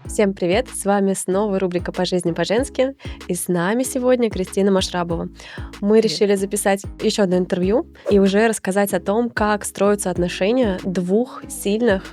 Всем привет! С вами снова рубрика «По жизни по-женски». И с нами сегодня Кристина Машрабова. Мы Привет. решили записать еще одно интервью и уже рассказать о том, как строятся отношения двух сильных,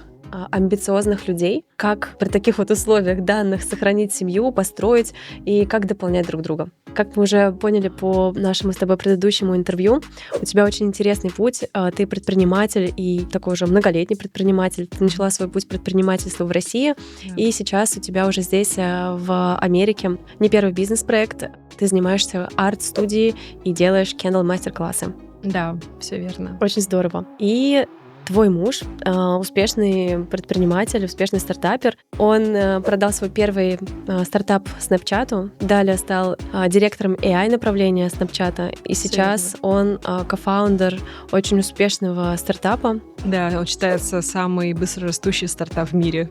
амбициозных людей, как при таких вот условиях данных сохранить семью, построить и как дополнять друг друга. Как мы уже поняли по нашему с тобой предыдущему интервью, у тебя очень интересный путь. Ты предприниматель и такой уже многолетний предприниматель. Ты начала свой путь предпринимательства в России, Да. и сейчас у тебя уже здесь, в Америке, не первый бизнес-проект. Ты занимаешься арт-студией и делаешь кендл-мастер-классы. Да, все верно. Очень здорово. И твой муж, успешный предприниматель, успешный стартапер, он продал свой первый стартап Snapchat, далее стал директором AI направления Snapchat, и Всё сейчас он кофаундер очень успешного стартапа, Да, он считается самый быстрорастущий стартап в мире.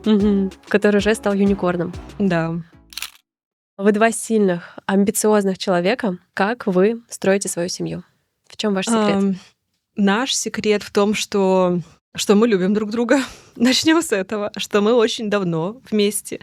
который уже стал юникорном. Да. Вы два сильных, амбициозных человека. Как вы строите свою семью? В чем ваш секрет? Наш секрет в том, что мы любим друг друга. Начнем с этого, что мы очень давно вместе,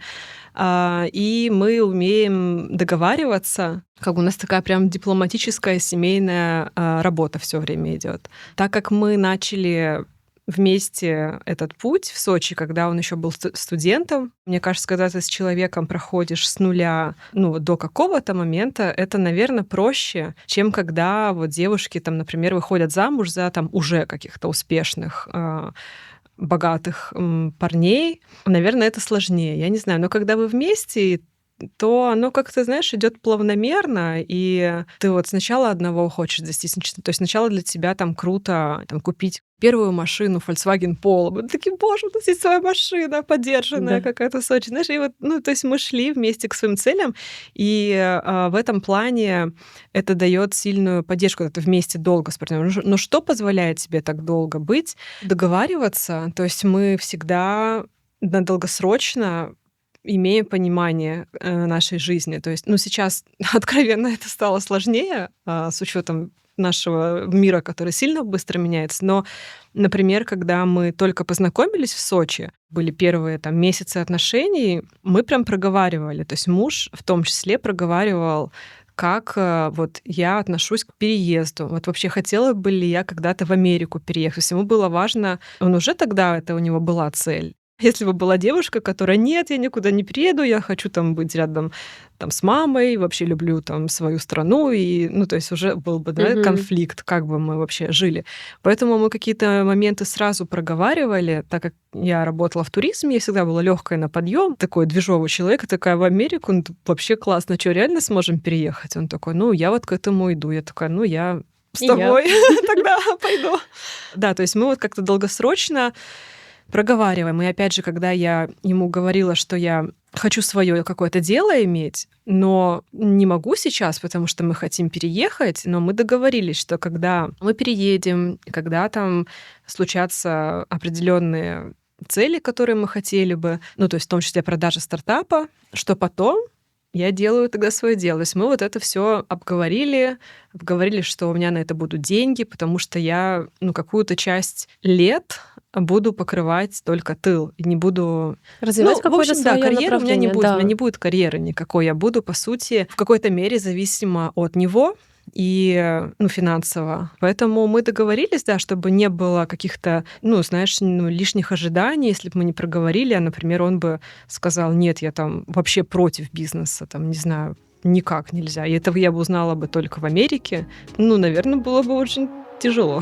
и мы умеем договариваться. Как бы у нас такая прям дипломатическая семейная работа все время идет. Так как мы начали вместе этот путь в Сочи, когда он еще был студентом. Мне кажется, когда ты с человеком проходишь с нуля, до какого-то момента, это, наверное, проще, чем когда вот девушки, там, например, выходят замуж за там уже каких-то успешных, богатых парней. Наверное, это сложнее. Я не знаю, но когда вы вместе, то оно как-то, знаешь, идет плавномерно, и ты вот сначала одного хочешь достичь. То есть сначала для тебя там круто там, купить первую машину Volkswagen Polo. Мы такие, боже, у нас есть своя машина, подержанная Да. какая-то в Сочи. Знаешь, и вот, то есть мы шли вместе к своим целям, и в этом плане это дает сильную поддержку, когда ты вместе долго с партнером. Но что позволяет тебе так долго быть? Договариваться. То есть мы всегда долгосрочно имеем понимание нашей жизни. То есть, сейчас откровенно это стало сложнее с учетом нашего мира, который сильно быстро меняется. Но, например, когда мы только познакомились в Сочи, были первые там месяцы отношений, мы прям проговаривали. То есть муж в том числе проговаривал, как вот я отношусь к переезду. Вот вообще хотела бы ли я когда-то в Америку переехать. То есть ему было важно, он уже тогда, это у него была цель. Если бы была девушка, которая: нет, я никуда не перееду, я хочу там быть рядом там, с мамой, вообще люблю там свою страну, и, то есть уже был бы, да, конфликт, как бы мы вообще жили. Поэтому мы какие-то моменты сразу проговаривали, так как я работала в туризме, я всегда была легкая на подъем, такой движовый человек, и такая: в Америку, вообще классно, что, реально сможем переехать? Он такой: я вот к этому иду. Я такая: я с И я. тобой тогда пойду. Да, то есть мы вот как-то долгосрочно проговариваем. И опять же, когда я ему говорила, что я хочу свое какое-то дело иметь, но не могу сейчас, потому что мы хотим переехать, но мы договорились, что когда мы переедем, когда там случатся определенные цели, которые мы хотели бы, то есть в том числе продажа стартапа, что потом я делаю тогда свое дело. То есть мы вот это все обговорили, что у меня на это будут деньги, потому что я какую-то часть лет буду покрывать только тыл и не буду Развивать в какое-то общем, да, своё карьеры у меня не направление, будет. У меня да. не будет карьеры никакой. Я буду, по сути, в какой-то мере зависима от него и, финансово. Поэтому мы договорились, да, чтобы не было каких-то, знаешь, лишних ожиданий, если бы мы не проговорили, например, он бы сказал: нет, я там вообще против бизнеса, там, не знаю, никак нельзя. И этого я бы узнала бы только в Америке. Наверное, было бы очень тяжело.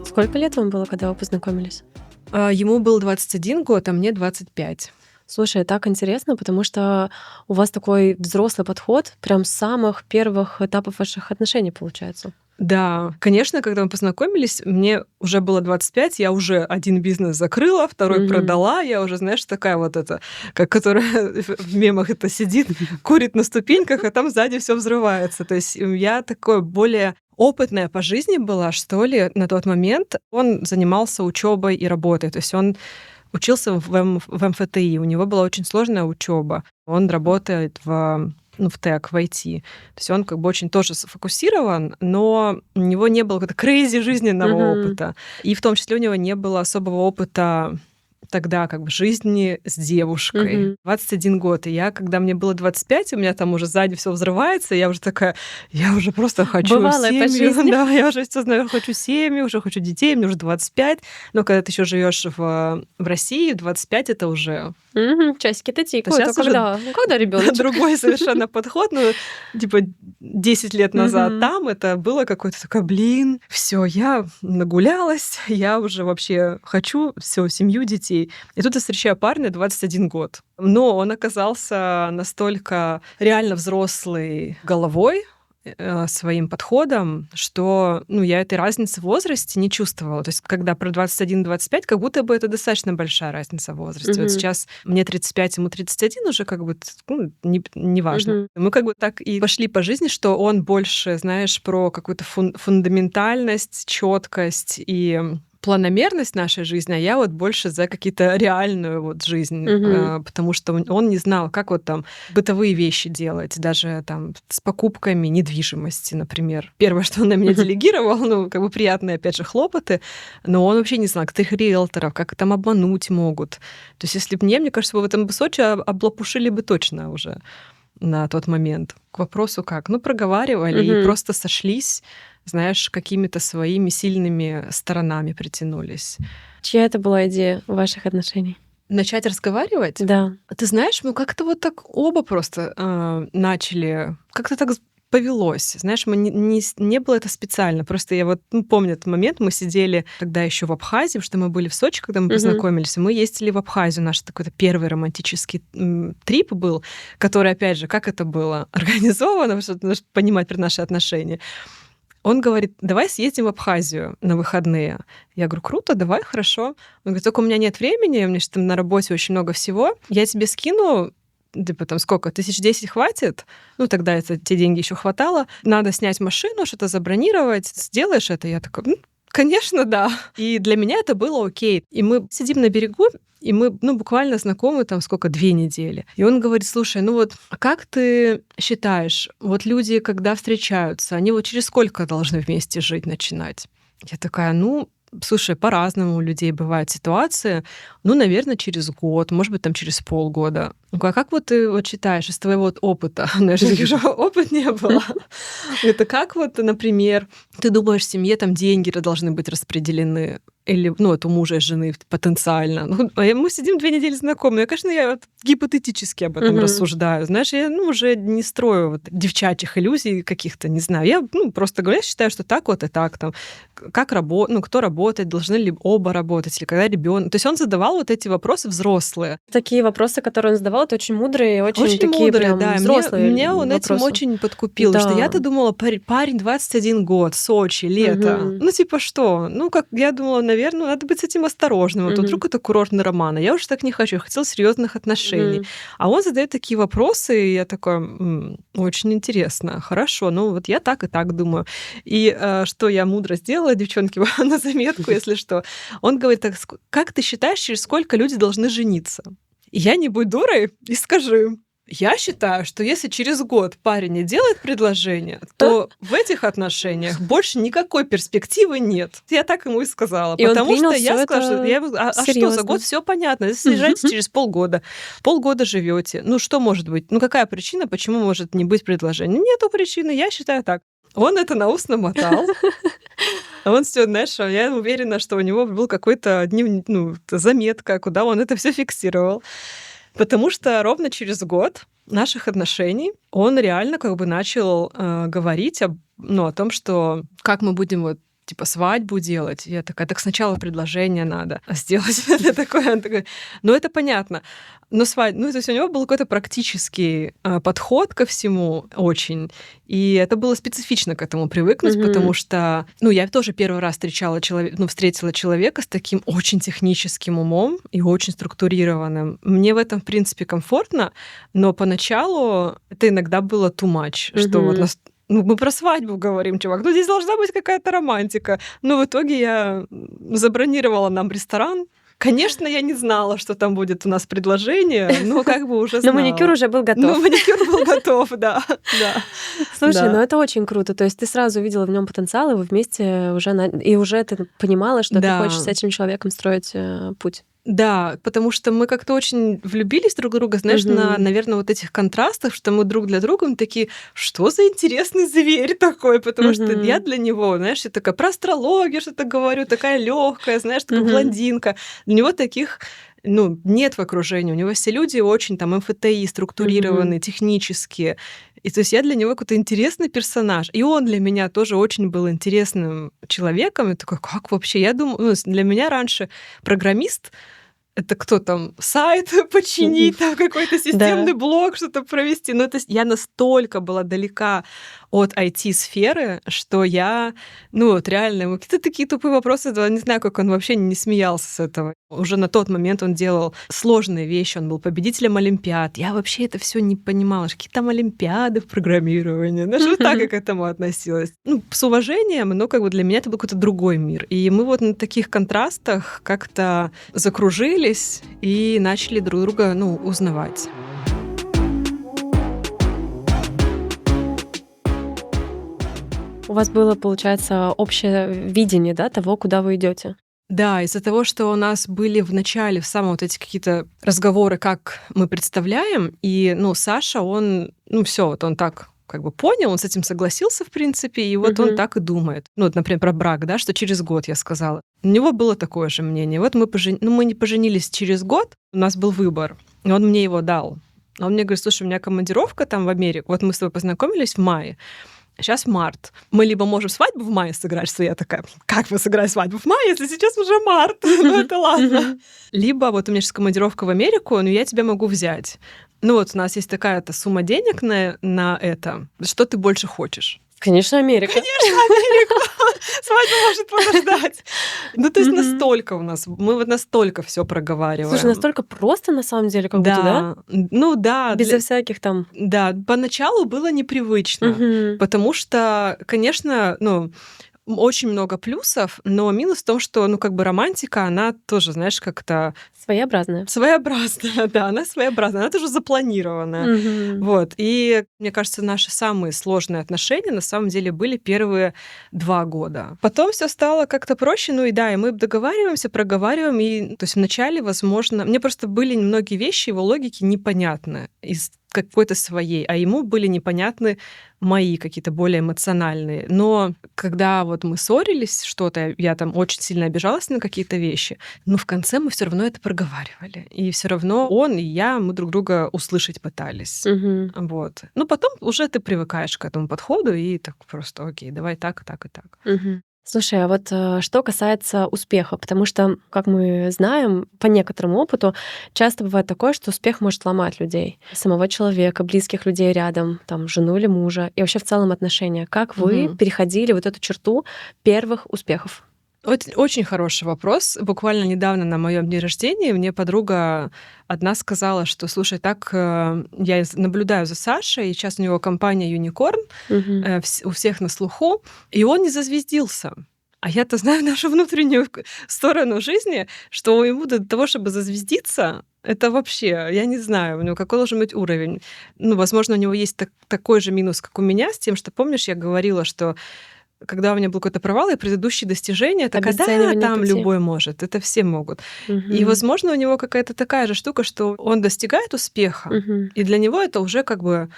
Сколько лет вам было, когда вы познакомились? Ему был 21 год, а мне 25. Слушай, так интересно, потому что у вас такой взрослый подход прям с самых первых этапов ваших отношений получается. Да, конечно, когда мы познакомились, мне уже было 25, я уже один бизнес закрыла, второй продала, я уже, знаешь, такая вот эта, как которая в мемах это сидит, курит на ступеньках, а там сзади все взрывается. То есть я такой более опытная по жизни была, что ли, на тот момент. Он занимался учебой и работой, то есть он учился в МФТИ, у него была очень сложная учеба. Он работает в в ТЭК, в IT. То есть он как бы очень тоже сфокусирован, но у него не было какого-то крейзи жизненного опыта. И в том числе у него не было особого опыта тогда как бы жизни с девушкой. 21 год. И я, когда мне было 25, у меня там уже сзади все взрывается, и я уже такая, я уже просто хочу Бывалая по семью. жизни. Да, я уже все знаю, хочу семью, уже хочу детей, мне уже 25. Но когда ты еще живешь в России, 25 это уже Часики-то то тикают. сейчас А уже когда ребеночек? другой совершенно подход. Ну, типа 10 лет назад Мгм. там это было какое-то такое, блин, все, я нагулялась, я уже вообще хочу все, семью, детей. И тут я встречаю парня 21 год. Но он оказался настолько реально взрослый головой, своим подходом, что я этой разницы в возрасте не чувствовала. То есть, когда про 21-25, как будто бы это достаточно большая разница в возрасте. Вот Мгм. сейчас мне 35, ему 31 уже как бы не важно. Мгм. Мы как бы так и пошли по жизни, что он больше, знаешь, про какую-то фундаментальность, четкость и планомерность нашей жизни, а я вот больше за какие-то реальную вот жизнь, Мгм. потому что он не знал, как вот там бытовые вещи делать, даже там с покупками недвижимости, например. Первое, что он на меня Мгм. делегировал, как бы приятные, опять же, хлопоты, но он вообще не знал, как их риэлторов, как там обмануть могут. То есть если бы мне кажется, в этом бы Сочи облапушили бы точно уже на тот момент. К вопросу как? Проговаривали и Мгм. просто сошлись, знаешь, какими-то своими сильными сторонами притянулись. Чья это была идея ваших отношений? Начать разговаривать? Да. Ты знаешь, мы как-то вот так оба просто начали, как-то так повелось. Знаешь, мы не было это специально. Просто я вот помню этот момент, мы сидели тогда еще в Абхазии, потому что мы были в Сочи, когда мы Мгм. познакомились, и мы ездили в Абхазию. Наш такой-то первый романтический трип был, который, опять же, как это было организовано, чтобы понимать про наши отношения. Он говорит, давай съездим в Абхазию на выходные. Я говорю, круто, давай, хорошо. Он говорит, только у меня нет времени, у меня же там на работе очень много всего. Я тебе скину, типа там сколько, 1010 хватит? Тогда те деньги еще хватало. Надо снять машину, что-то забронировать. Сделаешь это? Я такая, конечно, да. И для меня это было окей. И мы сидим на берегу, и мы, буквально знакомы там сколько, 2 недели. И он говорит, слушай, а как ты считаешь, вот люди, когда встречаются, они вот через сколько должны вместе жить, начинать? Я такая, слушай, по-разному у людей бывают ситуации. Наверное, через год, может быть, там через полгода. А как вот ты вот считаешь из твоего вот опыта? Я же вижу, опыт не было. Это как вот, например, ты думаешь, в семье там деньги должны быть распределены? Или, это у мужа и жены потенциально. Мы сидим 2 недели знакомы. Конечно, я вот гипотетически об этом Мгм. рассуждаю. Знаешь, я уже не строю вот девчачьих иллюзий каких-то, не знаю. Я просто говорю, я считаю, что так вот и так. Там, как кто работает, должны ли оба работать, или когда ребенок. То есть он задавал вот эти вопросы взрослые. Такие вопросы, которые он задавал, это очень мудрые и очень Очень такие мудрые, прям да. Мне, взрослые меня он этим вопросы. очень подкупил, что Да. я-то думала, парень 21 год, Сочи, лето. Мгм. Типа что? Как я думала, наверное, надо быть с этим осторожным. А то Мгм. вдруг это курортный роман. А я уже так не хочу. Я хотела серьезных отношений. Мгм. А он задает такие вопросы, и я такая, очень интересно. Хорошо, вот я так и так думаю. И что я мудро сделала, девчонки, на заметку, если что. Он говорит, так, как ты считаешь, через сколько люди должны жениться? И я не будь дурой и скажу, я считаю, что если через год парень не делает предложение, то в этих отношениях больше никакой перспективы нет. Я так ему и сказала. И он Потому принял что я всё сказала, что это я ему, а что, за серьёзно. год все понятно. Если съезжаете через полгода живете, что может быть? Какая причина, почему может не быть предложения? Нету причины, я считаю так. Он это на ус намотал. Он все, знаешь, я уверена, что у него был какой-то заметка, куда он это все фиксировал. Потому что ровно через год наших отношений он реально как бы начал говорить о том, что как мы будем типа свадьбу делать. Я такая, так сначала предложение надо сделать. Это такое, он такой, это понятно. Но свадьба, то есть у него был какой-то практический подход ко всему очень. И это было специфично к этому привыкнуть, Мгм. потому что, я тоже первый раз встретила человека с таким очень техническим умом и очень структурированным. Мне в этом, в принципе, комфортно, но поначалу это иногда было too much, что вот Мгм. мы про свадьбу говорим, чувак. Здесь должна быть какая-то романтика. Но в итоге я забронировала нам ресторан, Конечно, я не знала, что там будет у нас предложение, но как бы уже Но знала. маникюр уже был готов. Ну, маникюр был готов, да. Слушай, Да. ну это очень круто. То есть ты сразу увидела в нем потенциал, и вы вместе уже и уже ты понимала, что ты хочешь с Да. этим человеком строить путь. Да, потому что мы как-то очень влюбились друг в друга, знаешь, наверное, вот этих контрастах, что мы друг для друга мы такие, что за интересный зверь такой, потому что я для него, знаешь, я такая про астрологию что-то говорю, такая легкая, знаешь, такая блондинка. Для него таких нет в окружении. У него все люди очень там МФТИ, структурированные, технические. И то есть я для него какой-то интересный персонаж. И он для меня тоже очень был интересным человеком. Я такой, как вообще? Я думаю, для меня раньше программист это кто там, сайт починить, там какой-то системный блок, что-то провести. Ну, то есть я настолько была далека от IT-сферы, что я, вот реально, ему какие-то такие тупые вопросы, не знаю, как он вообще не смеялся с этого. Уже на тот момент он делал сложные вещи, он был победителем Олимпиад. Я вообще это все не понимала, какие там Олимпиады в программировании. Даже вот так я к этому относилась. С уважением, но как бы для меня это был какой-то другой мир. И мы вот на таких контрастах как-то закружились и начали друг друга, узнавать. У вас было, получается, общее видение, да, того, куда вы идете. Да, из-за того, что у нас были в начале, в самом вот эти какие-то разговоры, как мы представляем, и, Саша, он, все, вот он так как бы понял, он с этим согласился, в принципе, и вот он так и думает. Вот, например, про брак, да, что через год, я сказала. У него было такое же мнение. Вот мы не поженились через год, у нас был выбор, и он мне его дал. Он мне говорит, слушай, у меня командировка там в Америку, вот мы с тобой познакомились в мае, сейчас март. Мы либо можем свадьбу в мае сыграть, что я такая, как мы сыграем свадьбу в мае, если сейчас уже март? Ну это ладно. Либо вот у меня сейчас командировка в Америку, но я тебя могу взять. Вот у нас есть такая-то сумма денег на это. Что ты больше хочешь? Конечно, Америка. Конечно, Америка. Свадьба может подождать. То есть настолько у нас, мы вот настолько все проговариваем. Слушай, настолько просто на самом деле, как будто, да? Да. Безо всяких там... Да, поначалу было непривычно, потому что, конечно, очень много плюсов, но минус в том, что, как бы романтика, она тоже, знаешь, как-то... Своеобразная. Своеобразная, да, она своеобразная, она тоже запланированная. Вот. И, мне кажется, наши самые сложные отношения на самом деле были первые 2 года. Потом все стало как-то проще, и мы договариваемся, проговариваем, и, то есть вначале, возможно... Мне просто были многие вещи, его логики непонятны из какой-то своей, а ему были непонятны мои какие-то более эмоциональные. Но когда вот мы ссорились, что-то, я там очень сильно обижалась на какие-то вещи, но в конце мы все равно это проговаривали. И все равно он и я, мы друг друга услышать пытались. Вот. Потом уже ты привыкаешь к этому подходу и так просто, окей, давай так, так и так. Слушай, а вот что касается успеха, потому что, как мы знаем, по некоторому опыту, часто бывает такое, что успех может ломать людей, самого человека, близких людей рядом, там, жену или мужа, и вообще в целом отношения. Как вы переходили вот эту черту первых успехов? Очень хороший вопрос. Буквально недавно на моем дне рождения мне подруга одна сказала, что, слушай, так я наблюдаю за Сашей, и сейчас у него компания Unicorn, у всех на слуху, и он не зазвездился. А я-то знаю нашу внутреннюю сторону жизни, что ему до того, чтобы зазвездиться, это вообще, я не знаю, у него какой должен быть уровень. Возможно, у него есть такой же минус, как у меня, с тем, что, помнишь, я говорила, что когда у меня был какой-то провал, и предыдущие достижения, такая, да, там пути. Любой может, это все могут. И, возможно, у него какая-то такая же штука, что он достигает успеха, и для него это уже как бы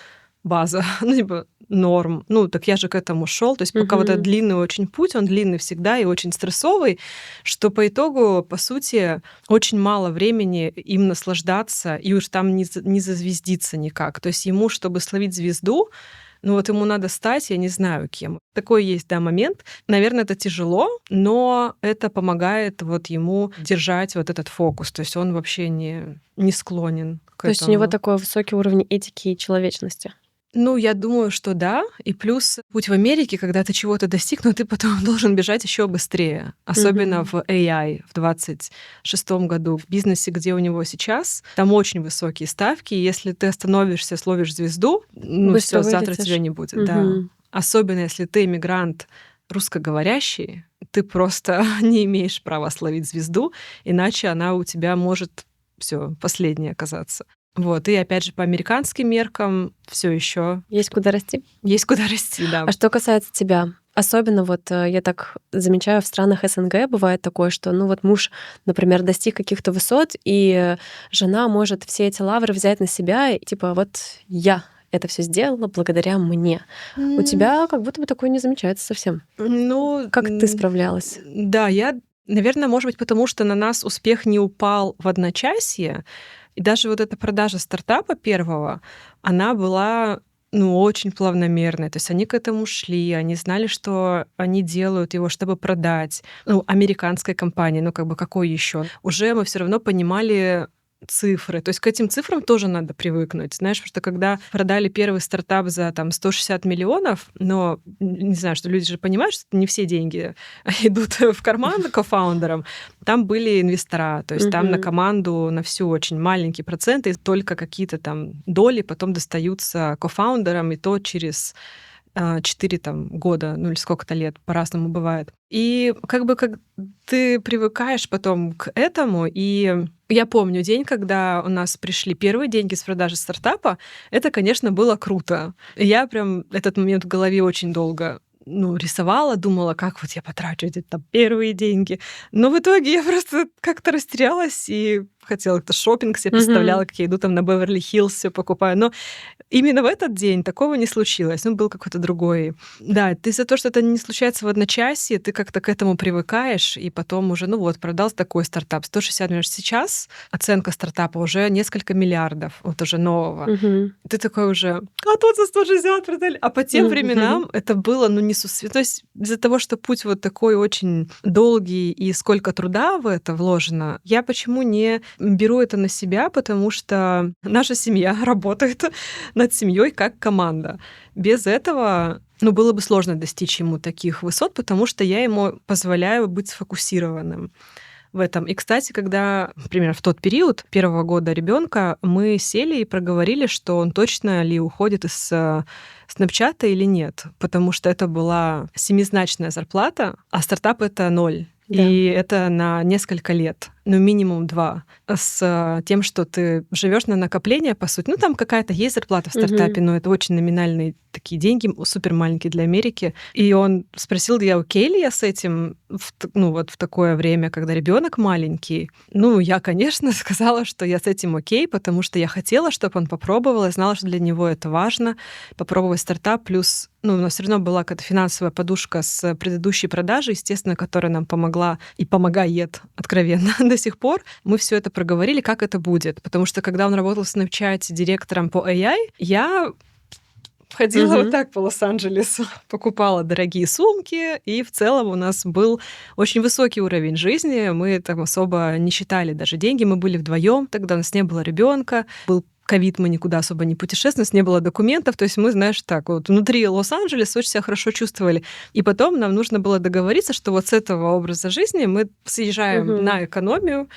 база, типа норм. Так я же к этому шел. То есть пока вот этот длинный очень путь, он длинный всегда и очень стрессовый, что по итогу, по сути, очень мало времени им наслаждаться, и уж там не зазвездиться никак. То есть ему, чтобы словить звезду, ему надо стать, я не знаю кем. Такой есть, да, момент. Наверное, это тяжело, но это помогает вот ему держать вот этот фокус. То есть он вообще не склонен к этому. То есть у него такой высокий уровень этики и человечности. Я думаю, что да. И плюс путь в Америке, когда ты чего-то достиг, но ты потом должен бежать еще быстрее. Особенно в AI в 26-м году. В бизнесе, где у него сейчас, там очень высокие ставки. И если ты остановишься, словишь звезду, все, завтра тебя не будет. Да. Особенно если ты иммигрант русскоговорящий, ты просто не имеешь права словить звезду, иначе она у тебя может все последней оказаться. Вот. И опять же, по американским меркам все еще Есть куда расти. есть куда расти, да. А что касается тебя, особенно вот я так замечаю, в странах СНГ бывает такое, что, ну вот муж, например, достиг каких-то высот, и жена может все эти лавры взять на себя, и типа вот я это все сделала благодаря мне. У тебя как будто бы такое не замечается совсем. Ну, Как ты справлялась? да, наверное, может быть, потому что на нас успех не упал в одночасье, и даже вот эта продажа стартапа первого, она была, ну, очень плавномерной. То есть они к этому шли, они знали, что они делают его, чтобы продать. Ну, американской компании, ну, как бы какой еще? Уже мы все равно понимали цифры. То есть к этим цифрам тоже надо привыкнуть. Знаешь, потому что когда продали первый стартап за там 160 миллионов, но не знаю, что люди же понимают, что не все деньги идут в карман кофаундерам, там были инвестора, то есть там на команду, на всю очень маленький процент, и только какие-то там доли потом достаются кофаундерам, и то через 4 там, года, ну или сколько-то лет, по-разному бывает. И как бы как ты привыкаешь потом к этому, и я помню день, когда у нас пришли первые деньги с продажи стартапа, это, конечно, было круто. Я прям этот момент в голове очень долго рисовала, думала, как вот я потрачу эти там первые деньги. Но в итоге я просто как-то растерялась и хотела это шопинг себе представляла, как я иду там на Беверли-Хиллз, все покупаю. Но именно в этот день такого не случилось. Был какой-то другой. Да, ты за то, что это не случается в одночасье, ты как-то к этому привыкаешь, и потом уже, продал такой стартап. 160 миллионов. Сейчас оценка стартапа уже несколько миллиардов, вот уже нового. Ты такой уже, а тут за 160 продали. А по тем временам это было, несусветно. То есть из-за того, что путь вот такой очень долгий и сколько труда в это вложено, я почему не беру это на себя, потому что наша семья работает над семьей как команда. Без этого, было бы сложно достичь ему таких высот, потому что я ему позволяю быть сфокусированным в этом. И, кстати, когда, например, в тот период первого года ребенка мы сели и проговорили, что он точно ли уходит из Снапчата или нет, потому что это была семизначная зарплата, а стартап — это 0. Да. И это на несколько лет, минимум 2, с тем, что ты живешь на накопление, по сути. Там какая-то есть зарплата в стартапе, но это очень номинальные такие деньги, супер маленькие для Америки. И он спросил, я окей ли я с этим в такое время, когда ребенок маленький. Я, конечно, сказала, что я с этим окей, потому что я хотела, чтобы он попробовал, я знала, что для него это важно, попробовать стартап, плюс у нас все равно была какая-то финансовая подушка с предыдущей продажи, естественно, которая нам помогла и помогает откровенно до сих пор. Мы все это проговорили, как это будет. Потому что когда он работал в Snapchat директором по AI, я ходила вот так по Лос-Анджелесу, покупала дорогие сумки, и в целом у нас был очень высокий уровень жизни. Мы там особо не считали даже деньги. Мы были вдвоем, тогда у нас не было ребенка, был ковид, мы никуда особо не путешествовали, у нас не было документов, то есть мы, знаешь, так вот внутри Лос-Анджелеса очень себя хорошо чувствовали. И потом нам нужно было договориться, что вот с этого образа жизни мы съезжаем на экономию,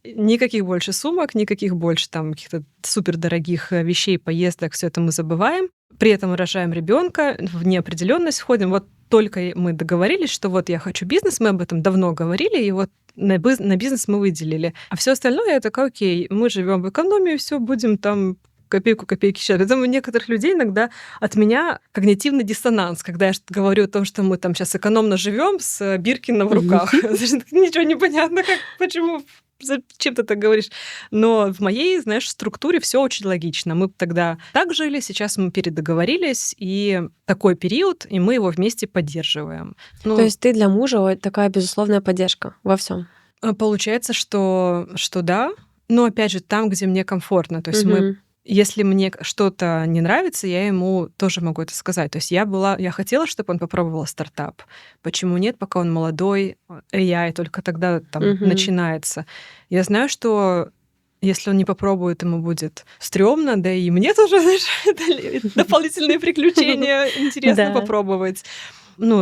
никаких больше сумок, никаких больше там каких-то супердорогих вещей, поездок, все это мы забываем. При этом мы рожаем ребенка, в неопределенность входим. Вот только мы договорились, что вот я хочу бизнес, мы об этом давно говорили, и вот на бизнес мы выделили. А все остальное я такая, окей, мы живем в экономии, все будем там копейку считать. Поэтому у некоторых людей иногда от меня когнитивный диссонанс, когда я говорю о том, что мы там сейчас экономно живем с Биркином в руках. Ничего не понятно, почему, зачем ты так говоришь. Но в моей, знаешь, структуре все очень логично. Мы тогда так жили, сейчас мы передоговорились, и такой период, и мы его вместе поддерживаем. То есть ты для мужа такая безусловная поддержка во всем. Получается, что да, но опять же там, где мне комфортно. То есть если мне что-то не нравится, я ему тоже могу это сказать. То есть я хотела, чтобы он попробовал стартап. Почему нет, пока он молодой, AI только тогда там начинается. Я знаю, что если он не попробует, ему будет стрёмно, да и мне тоже, знаешь, это дополнительные приключения интересно попробовать.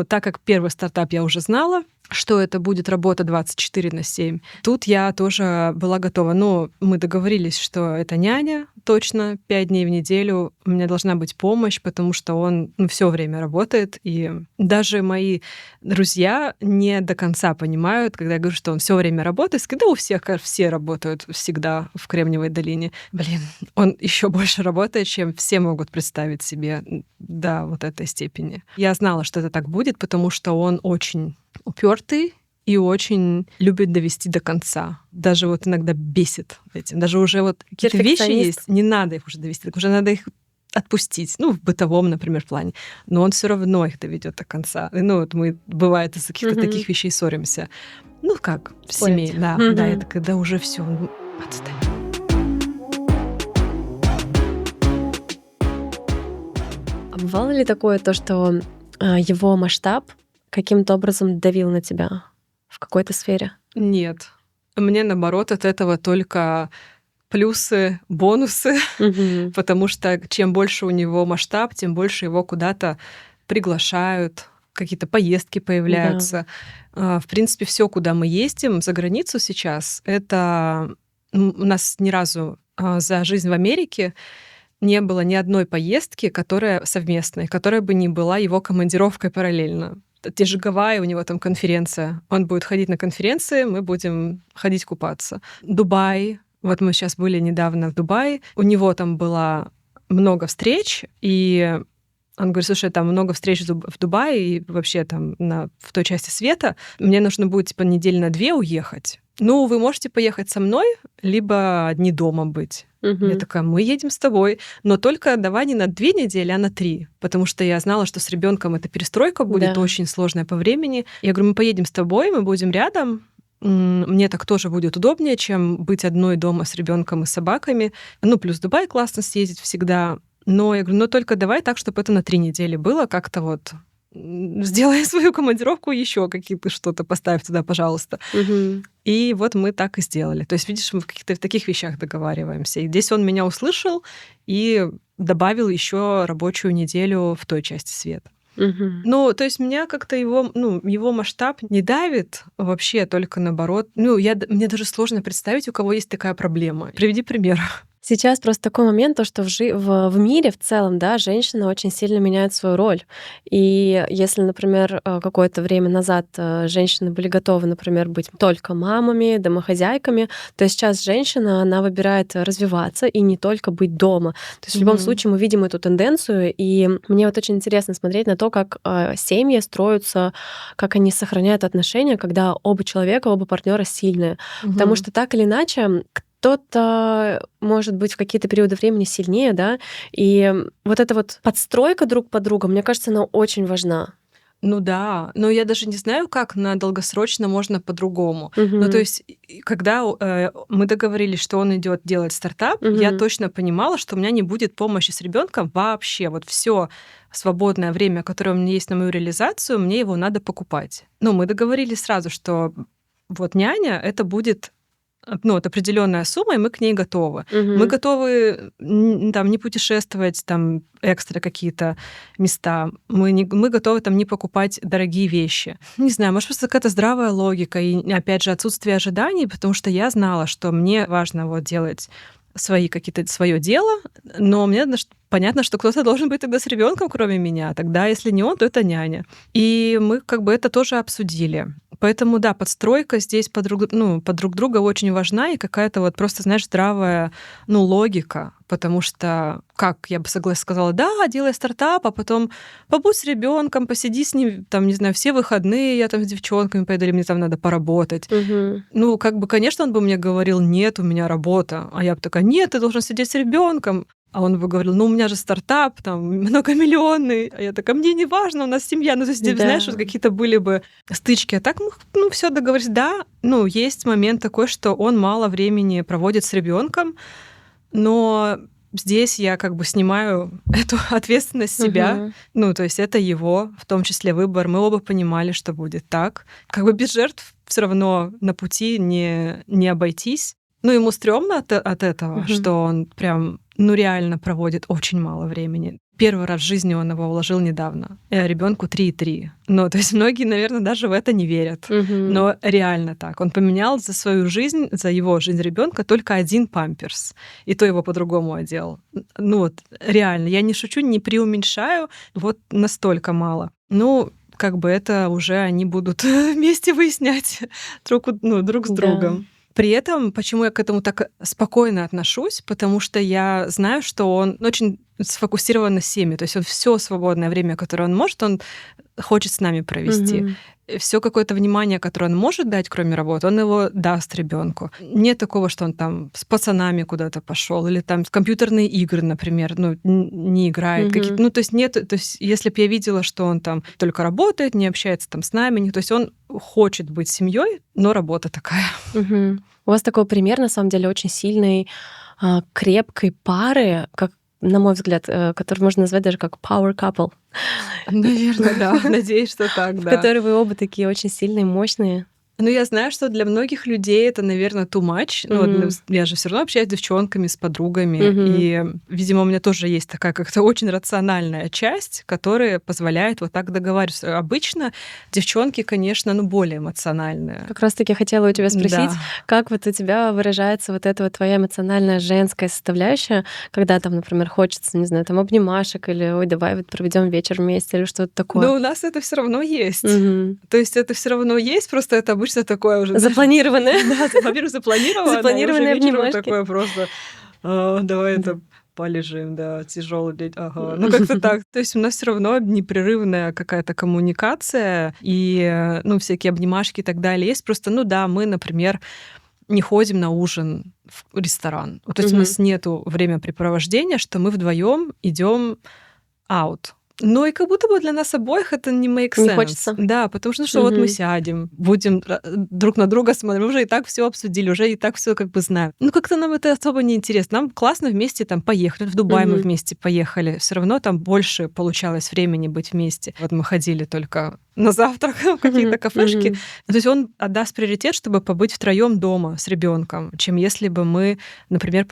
Так как первый стартап я уже знала, что это будет работа 24/7. Тут я тоже была готова. Но мы договорились, что это няня точно 5 дней в неделю. У меня должна быть помощь, потому что он все время работает. И даже мои друзья не до конца понимают, когда я говорю, что он все время работает. Когда у всех все работают всегда в Кремниевой долине. Блин, он еще больше работает, чем все могут представить себе до вот этой степени. Я знала, что это так будет, потому что он очень упертый и очень любит довести до конца. Даже вот иногда бесит этим. Даже уже вот какие-то вещи Перфекционист. есть, не надо их уже довести, уже надо их отпустить, в бытовом, например, плане. Но он все равно их доведет до конца. Вот мы, бывает, из-за каких-то таких вещей ссоримся. Как в семье, да. Да, это когда уже все, отстань. А бывало ли такое то, что его масштаб каким-то образом давил на тебя в какой-то сфере? Нет. Мне, наоборот, от этого только плюсы, бонусы, потому что чем больше у него масштаб, тем больше его куда-то приглашают, какие-то поездки появляются. В принципе, все, куда мы ездим за границу сейчас, это у нас ни разу за жизнь в Америке не было ни одной поездки, которая совместной, которая бы не была его командировкой параллельно. Те же Гавайи, у него там конференция. Он будет ходить на конференции, мы будем ходить купаться. Дубай. Вот мы сейчас были недавно в Дубае. У него там было много встреч, и он говорит: слушай, там много встреч в Дубае и вообще там в той части света. Мне нужно будет типа недели на 2 уехать. Вы можете поехать со мной, либо одни дома быть. Я такая: мы едем с тобой, но только давай не на 2 недели, а на 3, потому что я знала, что с ребенком эта перестройка будет очень сложная по времени. Я говорю: мы поедем с тобой, мы будем рядом. Мне так тоже будет удобнее, чем быть одной дома с ребенком и собаками. Плюс в Дубай классно съездить всегда. Но я говорю: только давай так, чтобы это на 3 недели было, как-то вот сделай свою командировку еще какие-то что-то, поставь туда, пожалуйста. И вот мы так и сделали. То есть, видишь, мы в каких-то таких вещах договариваемся. И здесь он меня услышал и добавил еще рабочую неделю в той части света. То есть меня как-то его масштаб не давит вообще, только наоборот. Мне даже сложно представить, у кого есть такая проблема. Приведи пример. Сейчас просто такой момент, то, что в мире в целом, да, женщина очень сильно меняет свою роль. И если, например, какое-то время назад женщины были готовы, например, быть только мамами, домохозяйками, то сейчас женщина, она выбирает развиваться и не только быть дома. То есть в любом случае мы видим эту тенденцию, и мне вот очень интересно смотреть на то, как семьи строятся, как они сохраняют отношения, когда оба человека, оба партнера сильные. Потому что так или иначе кто-то может быть в какие-то периоды времени сильнее, да, и вот эта вот подстройка друг под друга, мне кажется, она очень важна. Да, но я даже не знаю, как на долгосрочно можно по-другому. То есть, когда мы договорились, что он идет делать стартап, я точно понимала, что у меня не будет помощи с ребенком вообще. Вот все свободное время, которое у меня есть на мою реализацию, мне его надо покупать. Мы договорились сразу, что вот няня это будет вот определенная сумма, и мы к ней готовы. Мы готовы там не путешествовать, там экстра какие-то места. Мы готовы там не покупать дорогие вещи. Не знаю, может, просто какая-то здравая логика и, опять же, отсутствие ожиданий, потому что я знала, что мне важно вот делать свое дело, но мне понятно, что кто-то должен быть тогда с ребенком, кроме меня. Тогда, если не он, то это няня. И мы это тоже обсудили. Поэтому, да, подстройка здесь под друг друга очень важна, и какая-то вот просто, знаешь, здравая, логика. Потому что, как я бы сказала, да, делай стартап, а потом побудь с ребенком, посиди с ним, там, не знаю, все выходные, я там с девчонками пойду, или мне там надо поработать. Конечно, он бы мне говорил: нет, у меня работа. А я бы такая: нет, ты должен сидеть с ребенком. А он бы говорил: у меня же стартап, там, многомиллионный. А я такая: мне не важно, у нас семья. То есть, знаешь, вот какие-то были бы стычки. А так мы все договорились. Да, есть момент такой, что он мало времени проводит с ребенком, но здесь я снимаю эту ответственность с себя. То есть это его, в том числе, выбор. Мы оба понимали, что будет так. Без жертв все равно на пути не обойтись. Ему стрёмно от этого, что он прям, реально проводит очень мало времени. Первый раз в жизни он его уложил недавно. Ребенку 3,3. Ну, то есть многие, наверное, даже в это не верят. Но реально так. Он поменял за свою жизнь, за его жизнь ребенка только 1 памперс. И то его по-другому одел. Ну вот, реально. Я не шучу, не преуменьшаю. Вот настолько мало. Ну, как бы это уже они будут вместе выяснять друг с другом. При этом, почему я к этому так спокойно отношусь, потому что я знаю, что он очень сфокусирован на семье. То есть он все свободное время, которое он может, он хочет с нами провести. Все какое-то внимание, которое он может дать, кроме работы, он его даст ребенку. Нет такого, что он там с пацанами куда-то пошел или там в компьютерные игры, например, не играет. Какие-то, то есть нет, то есть если бы я видела, что он там только работает, не общается там с нами, то есть он хочет быть семьей, но работа такая. У вас такой пример, на самом деле, очень сильной, крепкой пары, как, на мой взгляд, который можно назвать даже как power couple. Наверное, да. Надеюсь, что так, да. В которой вы оба такие очень сильные, мощные. Ну, я знаю, что для многих людей это, наверное, too much. Ну, я же все равно общаюсь с девчонками, с подругами. И, видимо, у меня тоже есть такая как-то очень рациональная часть, которая позволяет вот так договариваться. Обычно девчонки, конечно, более эмоциональные. Как раз-таки хотела у тебя спросить, как вот у тебя выражается вот эта вот твоя эмоциональная женская составляющая, когда там, например, хочется, не знаю, там обнимашек или ой, давай вот проведем вечер вместе или что-то такое. Но у нас это все равно есть. То есть это все равно есть, просто это обычно такое уже... Запланированное. Да, во-первых, запланированное. Запланированные обнимашки. Такое просто... Давай это полежим, да, тяжелый день. Ага. Ну, как-то так. То есть у нас все равно непрерывная какая-то коммуникация и, всякие обнимашки и так далее есть. Просто, мы, например, не ходим на ужин в ресторан. То есть у нас нету времяпрепровождения, что мы вдвоем идем out. Но и как будто бы для нас обоих это не make sense. Не хочется. Да, потому что вот мы сядем, будем друг на друга смотреть, мы уже и так все обсудили, уже и так все как бы знаем. Как-то нам это особо не интересно. Нам классно вместе там поехать. В Дубай мы вместе поехали. Все равно там больше получалось времени быть вместе. Вот мы ходили только на завтрак в какие-то кафешки. То есть он отдаст приоритет, чтобы побыть втроем дома с ребенком, чем если бы мы, например,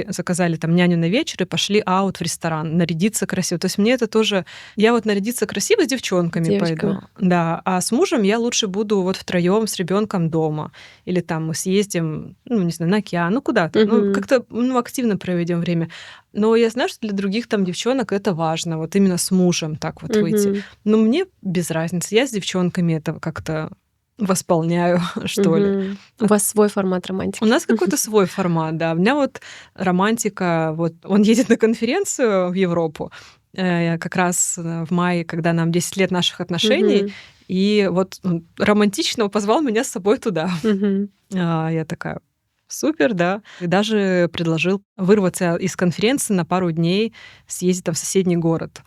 заказали там няню на вечер и пошли аут в ресторан, нарядиться красиво. То есть мне это тоже... Я вот нарядиться красиво с девчонками пойду. Да, а с мужем я лучше буду вот втроем с ребенком дома. Или там мы съездим, не знаю, на океан, куда-то. Как-то активно проведем время. Но я знаю, что для других там девчонок это важно, вот именно с мужем так вот выйти. Но мне без разницы. Я с девчонками это как-то восполняю, что ли. У вас свой формат романтики. У нас какой-то свой формат, да. У меня вот романтика, вот он едет на конференцию в Европу, как раз в мае, когда нам 10 лет наших отношений, и вот романтично позвал меня с собой туда. Я такая... Супер, да. И даже предложил вырваться из конференции на пару дней, съездить там в соседний город.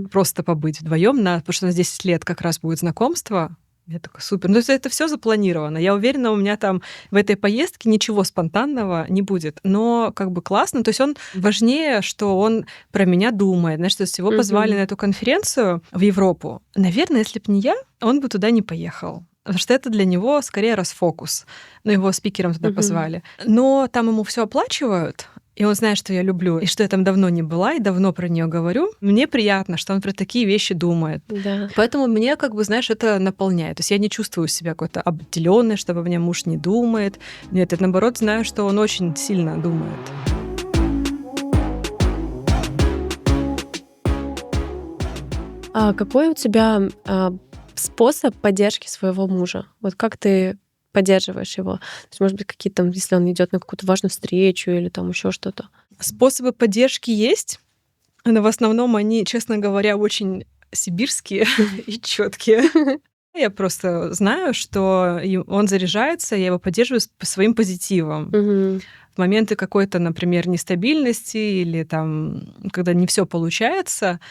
Просто побыть вдвоем, потому что у нас 10 лет как раз будет знакомство. Я такая, супер. Ну, это все запланировано. Я уверена, у меня там в этой поездке ничего спонтанного не будет. Но как бы классно. То есть он важнее, что он про меня думает. Знаешь, что его позвали на эту конференцию в Европу. Наверное, если бы не я, он бы туда не поехал. Потому что это для него скорее расфокус. Но его спикером туда позвали. Но там ему все оплачивают, и он знает, что я люблю, и что я там давно не была, и давно про нее говорю. Мне приятно, что он про такие вещи думает. Да. Поэтому мне, как бы, знаешь, это наполняет. То есть я не чувствую себя какой-то обделенной, что обо мне муж не думает. Нет, я, наоборот, знаю, что он очень сильно думает. А какой у тебя способ поддержки своего мужа? Вот как ты поддерживаешь его? То есть, может быть, какие-то там, если он идет на какую-то важную встречу или там еще что-то? Способы поддержки есть, но в основном они, честно говоря, очень сибирские и четкие. Я просто знаю, что он заряжается, я его поддерживаю своим позитивом. В моменты какой-то, например, нестабильности или там, когда не все получается,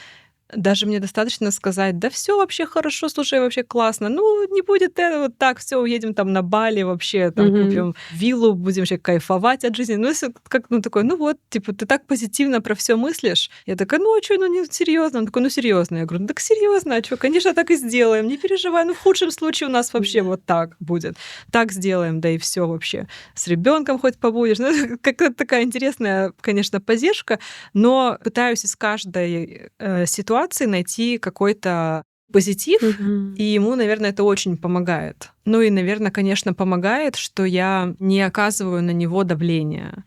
даже мне достаточно сказать: да все вообще хорошо, слушай, вообще классно. Ну, не будет этого, вот так, все, уедем там на Бали, вообще там Мгм. купим виллу, будем вообще кайфовать от жизни. Ну, если как, ну, такой, ну вот, типа, ты так позитивно про все мыслишь. Я такая: ну, а чё, ну, не серьезно. Он такой: ну, серьезно. Я говорю: ну, так серьезно, а чё, конечно, так и сделаем, не переживай. Ну, в худшем случае у нас вообще вот так будет. Так сделаем, да и все вообще. С ребенком хоть побудешь. Ну, это как-то такая интересная, конечно, поддержка, но пытаюсь из каждой ситуации найти какой-то позитив, Мгм. и ему, наверное, это очень помогает. Ну и, наверное, конечно, помогает, что я не оказываю на него давления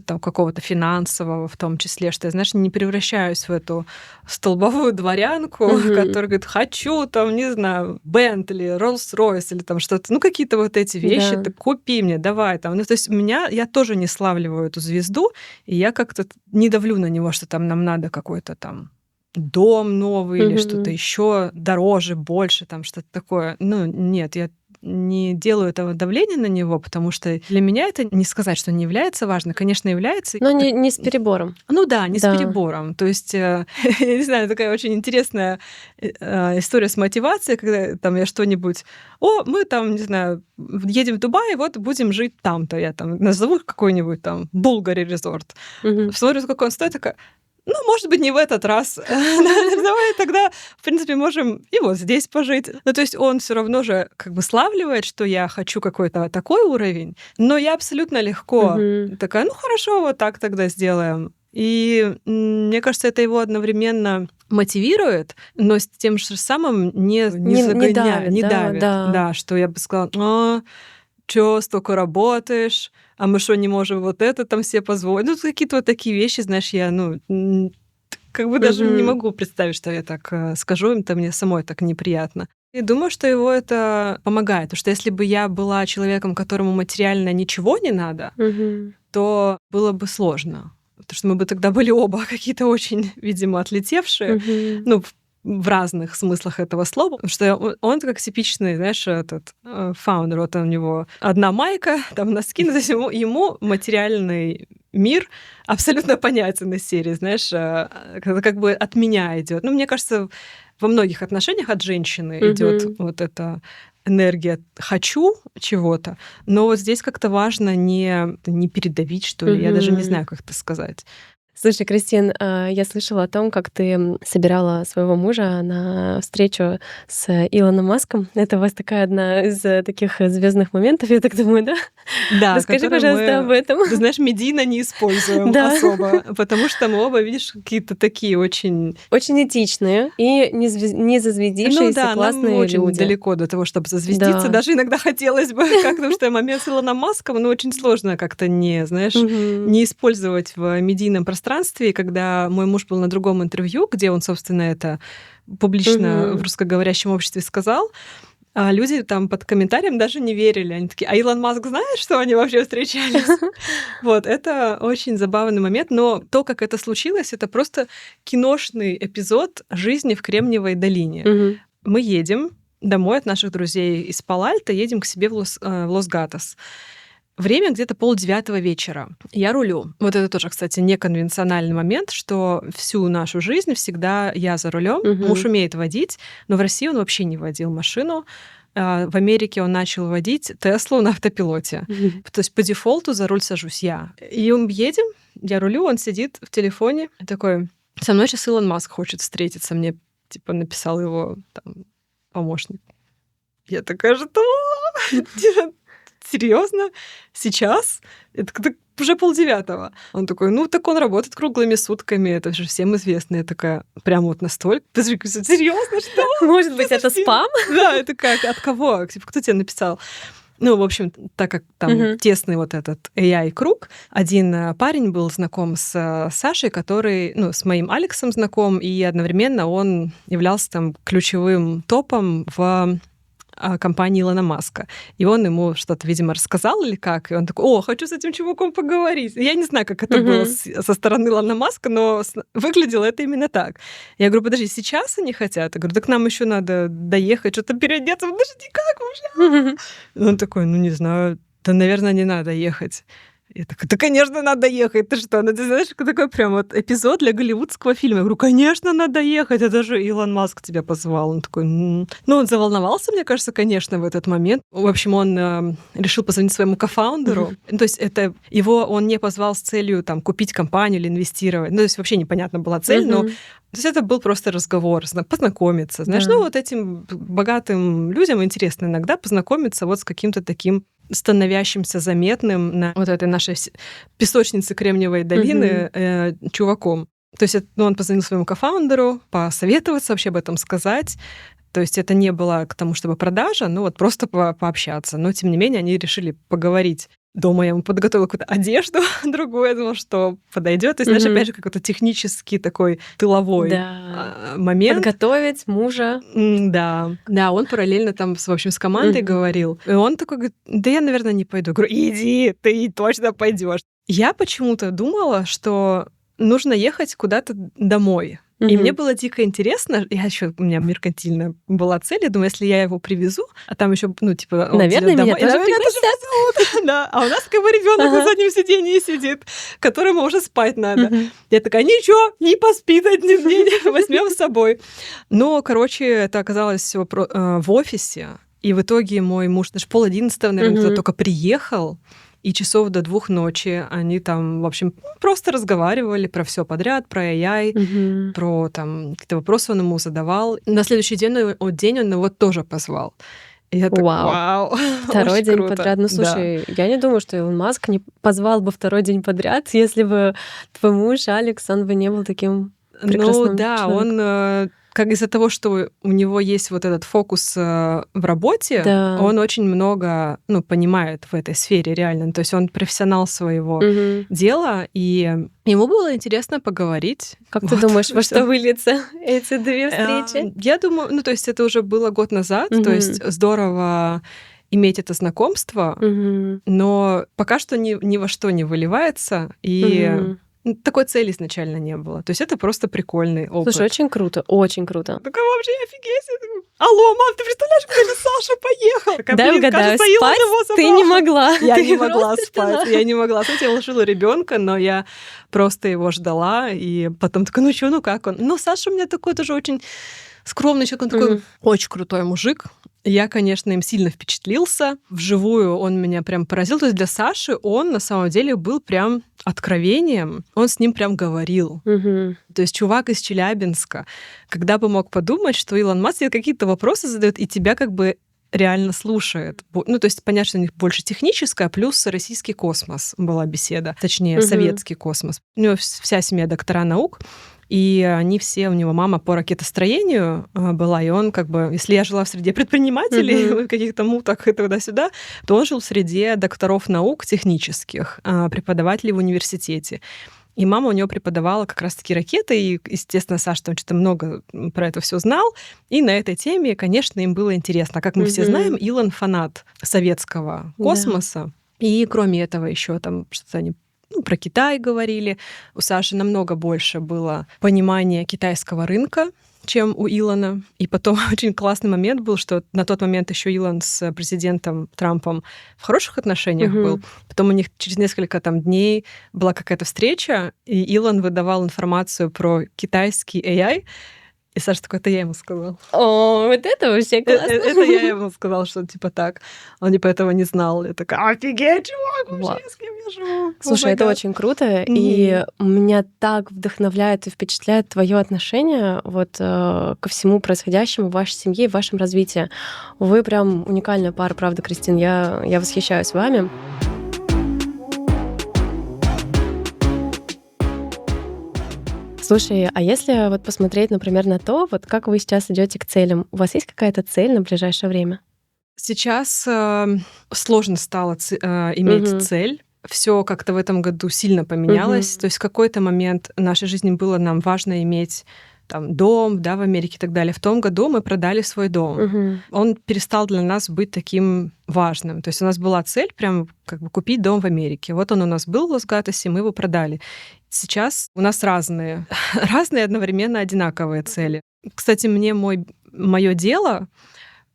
там какого-то финансового в том числе, что я, знаешь, не превращаюсь в эту столбовую дворянку, Мгм. которая говорит: хочу там, не знаю, Бентли, Роллс-Ройс или там что-то, ну какие-то вот эти вещи, Да. ты купи мне, давай там. Ну то есть я тоже не славливаю эту звезду, и я как-то не давлю на него, что там нам надо какой-то там дом новый или что-то Мгм. еще дороже, больше, там что-то такое. Ну, нет, я не делаю этого давления на него, потому что для меня это не сказать, что не является важно. Конечно, является. Но не с перебором. Ну да, не с Да. перебором. То есть, я не знаю, такая очень интересная история с мотивацией, когда там я что-нибудь, мы там, не знаю, едем в Дубай, вот будем жить там-то. Я там назову какой-нибудь там Булгари резорт. Мгм. Смотрю, сколько он стоит, такая: ну, может быть, не в этот раз. Давай тогда, в принципе, можем и вот здесь пожить. Ну, то есть он все равно же как бы славливает, что я хочу какой-то такой уровень, но я абсолютно легко Мгм. такая: ну, хорошо, вот так тогда сделаем. И мне кажется, это его одновременно мотивирует, но с тем же самым не Не загоняет, давит, не да, давит. да. Да, что я бы сказала: чё, столько работаешь, а мы что, не можем вот это там себе позволить? Ну, какие-то вот такие вещи, знаешь, я, как бы даже не Мгм. могу представить, что я так скажу, это мне самой так неприятно. И думаю, что его это помогает, потому что если бы я была человеком, которому материально ничего не надо, Мгм. то было бы сложно. Потому что мы бы тогда были оба какие-то очень, видимо, отлетевшие, Мгм. ну, в разных смыслах этого слова. Потому что он как типичный, знаешь, этот фаундер. Вот у него одна майка, там носки, ну, то есть ему материальный мир абсолютно понятен из серии, знаешь, когда как бы от меня идет. Ну, мне кажется, во многих отношениях от женщины идет Мгм. вот эта энергия «хочу» чего-то, но вот здесь как-то важно не передавить, что ли. Я даже не Мгм. знаю, как это сказать. Слушай, Кристин, я слышала о том, как ты собирала своего мужа на встречу с Илоном Маском. Это у вас такая одна из таких звездных моментов, я так думаю, да? Да, Расскажи, которые пожалуйста, об мы, этом. ты знаешь, медийно не используем Да. особо, потому что мы оба, видишь, какие-то такие очень. Очень этичные и не Ну зазвездившиеся да, нам классные очень люди. далеко до того, чтобы зазвездиться. Да. Даже иногда хотелось бы, как, потому что момент с Илоном Маском, ну, очень сложно как-то не, знаешь, Мгм. не использовать в медийном пространстве. И когда мой муж был на другом интервью, где он, собственно, это публично в Мгм. русскоговорящем обществе сказал, а люди там под комментарием даже не верили. Они такие: а Илон Маск знает, что они вообще встречались? Вот, это очень забавный момент, но то, как это случилось, это просто киношный эпизод жизни в Кремниевой долине. Мгм. Мы едем домой от наших друзей из Пало-Альто, едем к себе в Лос-Гатос. Время где-то 8:30 вечера. Я рулю. Вот это тоже, кстати, неконвенциональный момент, что всю нашу жизнь всегда я за рулем. Муж Мгм. умеет водить, но в России он вообще не водил машину. В Америке он начал водить Теслу на автопилоте. Мгм. То есть по дефолту за руль сажусь я. И мы едем, я рулю, он сидит в телефоне такой: со мной сейчас Илон Маск хочет встретиться. Мне типа написал его там помощник. Я такая: что? Серьезно? Сейчас? Это уже 8:30. Он такой: ну, так он работает круглыми сутками, это же всем известно. Я такая: прям вот настолько? Подожди, серьезно, что? Может быть, это Подожди. спам? Да, это как? От кого? Типа, кто тебе написал? Ну, в общем, так как там Мгм. тесный вот этот AI-круг, один парень был знаком с Сашей, который, ну, с моим Алексом знаком, и одновременно он являлся там ключевым топом в компании Илона Маска. И он ему что-то, видимо, рассказал или как, и он такой: о, хочу с этим чуваком поговорить. Я не знаю, как это было Мгм. со стороны Илона Маска, но выглядело это именно так. Я говорю: подожди, сейчас они хотят? Я говорю: так нам еще надо доехать, что-то переодеться. Подожди, как вообще? Мгм. И он такой: ну, не знаю, да, наверное, не надо ехать. Я такая: да, конечно, надо ехать. Ты что? Ну, ты знаешь, такой прям вот эпизод для голливудского фильма. Я говорю: конечно, надо ехать. Это же Илон Маск тебя позвал. Он такой: Ну, он заволновался, мне кажется, конечно, в этот момент. В общем, он решил позвонить своему кофаундеру. Ну, то есть это его он не позвал с целью там купить компанию или инвестировать. Ну, то есть вообще непонятна была цель, но то есть это был просто разговор, познакомиться. Знаешь, Да. ну вот этим богатым людям интересно иногда познакомиться вот с каким-то таким становящимся заметным на вот этой нашей песочнице Кремниевой долины чуваком. То есть он позвонил своему кофаундеру, посоветоваться, вообще об этом сказать. То есть это не было к тому, чтобы продажа, ну вот просто пообщаться. Но, тем не менее, они решили поговорить. Дома я ему подготовила какую-то одежду другую, я думала, что подойдет. То есть, знаешь, опять же, какой-то технический такой тыловой момент. Подготовить мужа. Да. Да, он параллельно там, в общем, с командой говорил. И он такой говорит: да я, наверное, не пойду. Я говорю: иди, ты точно пойдешь. Я почему-то думала, что нужно ехать куда-то домой. И мне было дико интересно, у меня меркантильная была цель, я думаю, если я его привезу, а там еще, ну, типа, он наверное, меня домой, тоже пригласят. Да, а у нас как бы ребенок на заднем сиденье сидит, которому уже спать надо. Я такая: ничего, не поспит одним днем, возьмем с собой. Но, короче, это оказалось в офисе, и в итоге мой муж даже 10:30, наверное, туда только приехал. И часов до 2 ночи они там, в общем, просто разговаривали про все подряд, про AI, про там какие-то вопросы он ему задавал. На следующий день он его тоже позвал. И я так: вау, второй день круто. подряд. Ну, слушай, я не думаю, что Илон Маск не позвал бы второй день подряд, если бы твой муж Алекс, он бы не был таким прекрасным человеком. Он как из-за того, что у него есть вот этот фокус в работе, он очень много, понимает в этой сфере реально. То есть он профессионал своего дела, и ему было интересно поговорить. Как ты думаешь, во что выльются эти 2 встречи? Я думаю, то есть это уже было год назад, то есть здорово иметь это знакомство, но пока что ни во что не выливается, и такой цели изначально не было. То есть это просто прикольный опыт. Слушай, очень круто, очень круто. Такая вообще офигеть. Алло, мам, ты представляешь, как же Саша поехал? Дай угадаю, спать ты не могла. Я не могла спать. Я не могла. Кстати, я уложила ребенка, но я просто его ждала. И потом такая: ну что, ну как он? Ну, Саша у меня такой тоже очень скромный человек, он такой очень крутой мужик. Я, конечно, им сильно впечатлился. Вживую он меня прям поразил. То есть для Саши он на самом деле был прям откровением. Он с ним прям говорил. То есть чувак из Челябинска. Когда бы мог подумать, что Илон Маск тебе какие-то вопросы задает, и тебя как бы реально слушает. Ну, то есть понятно, что у них больше техническая, плюс российский космос была беседа. Точнее, советский космос. У него вся семья доктора наук. И они все, у него мама по ракетостроению была, и он как бы, если я жила в среде предпринимателей, каких-то муток и туда-сюда, то он жил в среде докторов наук технических, преподавателей в университете. И мама у него преподавала как раз-таки ракеты, и, естественно, Саша там что-то много про это все знал. И на этой теме, конечно, им было интересно. Как мы все знаем, Илон фанат советского космоса. И кроме этого еще там что-то они про Китай говорили. У Саши намного больше было понимания китайского рынка, чем у Илона. И потом очень классный момент был, что на тот момент еще Илон с президентом Трампом в хороших отношениях был. Потом у них через несколько там дней была какая-то встреча, и Илон выдавал информацию про китайский AI. И Саша такой: это я ему сказал. О, вот это вообще классно. Это я ему сказала, что типа так. Он типа этого не знал. Я такая: офигеть, чувак, вообще, с кем я живу. Слушай, это очень круто, и меня так вдохновляет и впечатляет твое отношение вот ко всему происходящему в вашей семье и в вашем развитии. Вы прям уникальная пара, правда, Кристин. Я восхищаюсь вами. Слушай, а если вот посмотреть, например, на то, вот как вы сейчас идете к целям, у вас есть какая-то цель на ближайшее время? Сейчас сложно стало иметь цель. Все как-то в этом году сильно поменялось. То есть в какой-то момент нашей жизни было нам важно иметь там дом, да, в Америке и так далее. В том году мы продали свой дом. Он перестал для нас быть таким важным. То есть у нас была цель прям как бы купить дом в Америке. Вот он у нас был в Лос-Гатосе, мы его продали. Сейчас у нас разные одновременно одинаковые цели. Кстати, мне моё дело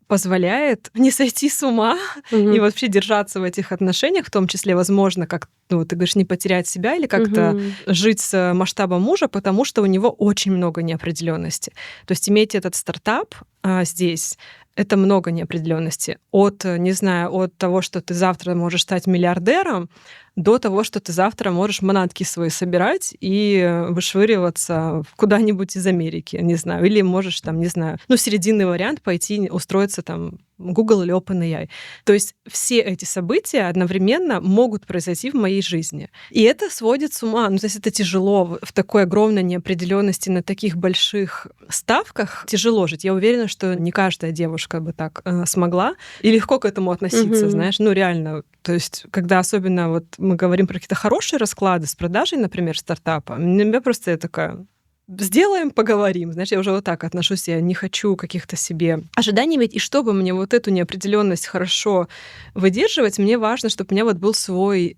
позволяет не сойти с ума и вообще держаться в этих отношениях, в том числе, возможно, как ты говоришь, не потерять себя или как-то жить с масштабом мужа, потому что у него очень много неопределенности. То есть иметь этот стартап здесь это много неопределенности. От, не знаю, от того, что ты завтра можешь стать миллиардером, до того, что ты завтра можешь манатки свои собирать и вышвыриваться куда-нибудь из Америки, не знаю. Или можешь там, не знаю, серединный вариант пойти устроиться там в Google или OpenAI. То есть все эти события одновременно могут произойти в моей жизни. И это сводит с ума. То есть это тяжело в такой огромной неопределенности на таких больших ставках. Тяжело жить. Я уверена, что не каждая девушка бы так смогла. И легко к этому относиться, знаешь. Реально. То есть, когда особенно мы говорим про какие-то хорошие расклады с продажей, например, стартапа, у меня просто я такая: сделаем, поговорим. Знаешь, я уже вот так отношусь, я не хочу каких-то себе ожиданий иметь. И чтобы мне вот эту неопределенность хорошо выдерживать, мне важно, чтобы у меня был свое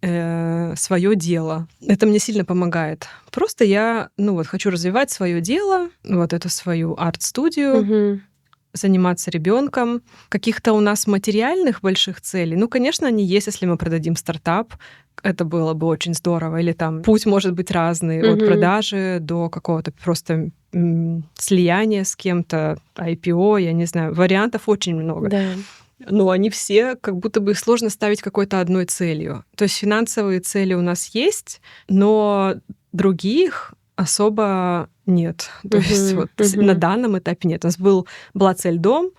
дело. Это мне сильно помогает. Просто я, хочу развивать свое дело, эту свою арт-студию, заниматься ребенком. Каких-то у нас материальных больших целей, конечно, они есть, если мы продадим стартап. Это было бы очень здорово. Или там путь может быть разный, от продажи до какого-то просто слияния с кем-то, IPO, я не знаю. Вариантов очень много. Да. Но они все, как будто бы их сложно ставить какой-то одной целью. То есть финансовые цели у нас есть, но других особо нет. То есть на данном этапе нет. У нас была цель дом,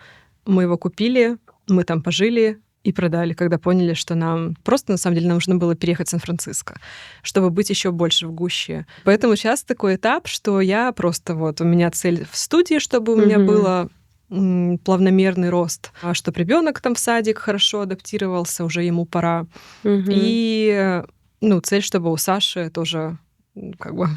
мы его купили, мы там пожили и продали, когда поняли, что нам просто, на самом деле, нужно было переехать в Сан-Франциско, чтобы быть еще больше в гуще. Поэтому сейчас такой этап, что я просто у меня цель в студии, чтобы у меня было плавномерный рост, чтобы ребенок там в садик хорошо адаптировался, уже ему пора. И цель, чтобы у Саши тоже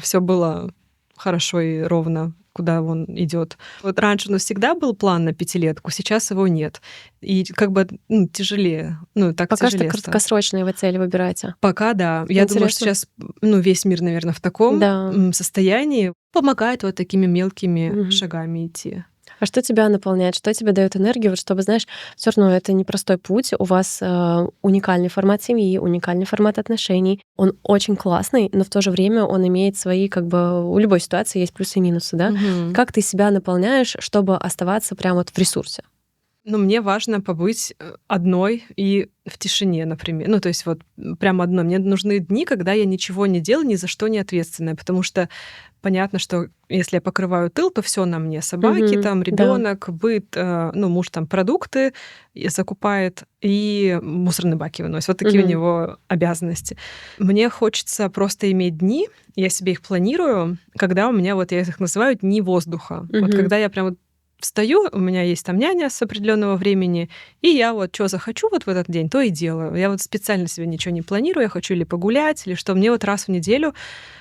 все было хорошо и ровно, куда он идет. Раньше у нас всегда был план на 5-летку, сейчас его нет. И тяжелее. Пока тяжелее что стало. краткосрочные вы цели выбираете. Пока да. Я думаю, что сейчас весь мир, наверное, в таком состоянии. Помогает такими мелкими шагами идти. А что тебя наполняет? Что тебе дает энергию? Чтобы, знаешь, все равно это непростой путь. У вас уникальный формат семьи, уникальный формат отношений. Он очень классный, но в то же время он имеет свои, у любой ситуации есть плюсы и минусы, да? Как ты себя наполняешь, чтобы оставаться прямо в ресурсе? Мне важно побыть одной и в тишине, например. То есть прямо одной. Мне нужны дни, когда я ничего не делаю, ни за что не ответственная, потому что понятно, что если я покрываю тыл, то все на мне. Собаки, там, ребенок, быт, муж там продукты закупает и мусорные баки выносит. Такие у него обязанности. Мне хочется просто иметь дни, я себе их планирую, когда у меня, я их называю дни воздуха. Когда я прям встаю, у меня есть там няня с определенного времени, и я что захочу в этот день, то и делаю. Я специально себе ничего не планирую, я хочу или погулять, или что. Мне раз в неделю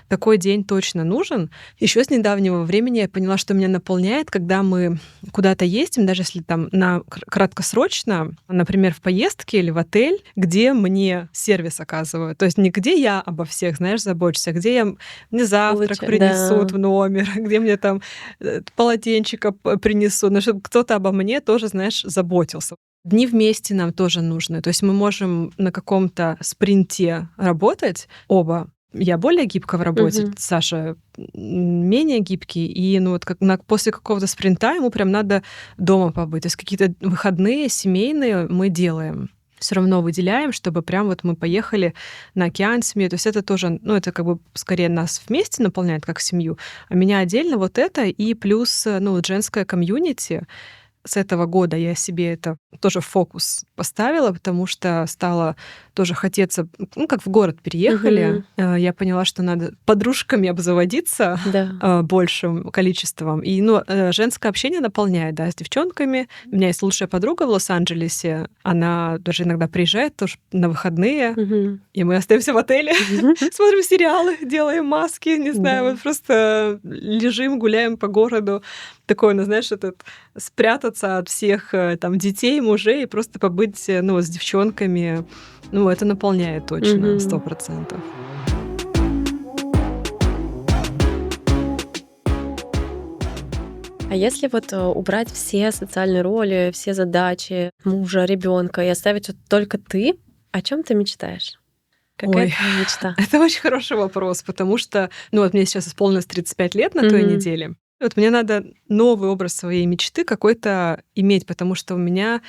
такой день точно нужен. Еще с недавнего времени я поняла, что меня наполняет, когда мы куда-то ездим, даже если там краткосрочно, например, в поездке или в отель, где мне сервис оказывают. То есть не где я обо всех, знаешь, забочусь, а где мне завтрак принесут в номер, где мне там полотенчика принесут, чтобы кто-то обо мне тоже, знаешь, заботился. Дни вместе нам тоже нужны. То есть мы можем на каком-то спринте работать оба. Я более гибка в работе, Саша менее гибкий, и после какого-то спринта ему прям надо дома побыть. То есть какие-то выходные семейные мы делаем. Все равно выделяем, чтобы прям мы поехали на океан с семьей. То есть это тоже, это скорее нас вместе наполняет как семью, а меня отдельно это, и плюс женское комьюнити. С этого года я себе это тоже в фокус поставила, потому что стало тоже хотеться, как в город переехали, я поняла, что надо подружками обзаводиться большим количеством. И женское общение наполняет, с девчонками. У меня есть лучшая подруга в Лос-Анджелесе, она даже иногда приезжает тоже на выходные, и мы остаемся в отеле, смотрим сериалы, делаем маски, не знаю, просто лежим, гуляем по городу. Такое, знаешь, спрятаться от всех там детей, мужей и просто побыть с девчонками. Это наполняет точно, 100%. А если вот убрать все социальные роли, все задачи мужа, ребенка и оставить вот только ты, о чем ты мечтаешь? Какая Ой, твоя мечта? это очень хороший вопрос, потому что, ну вот мне сейчас исполнилось 35 лет на той Мгм. неделе. Вот мне надо новый образ своей мечты какой-то иметь, потому что у меня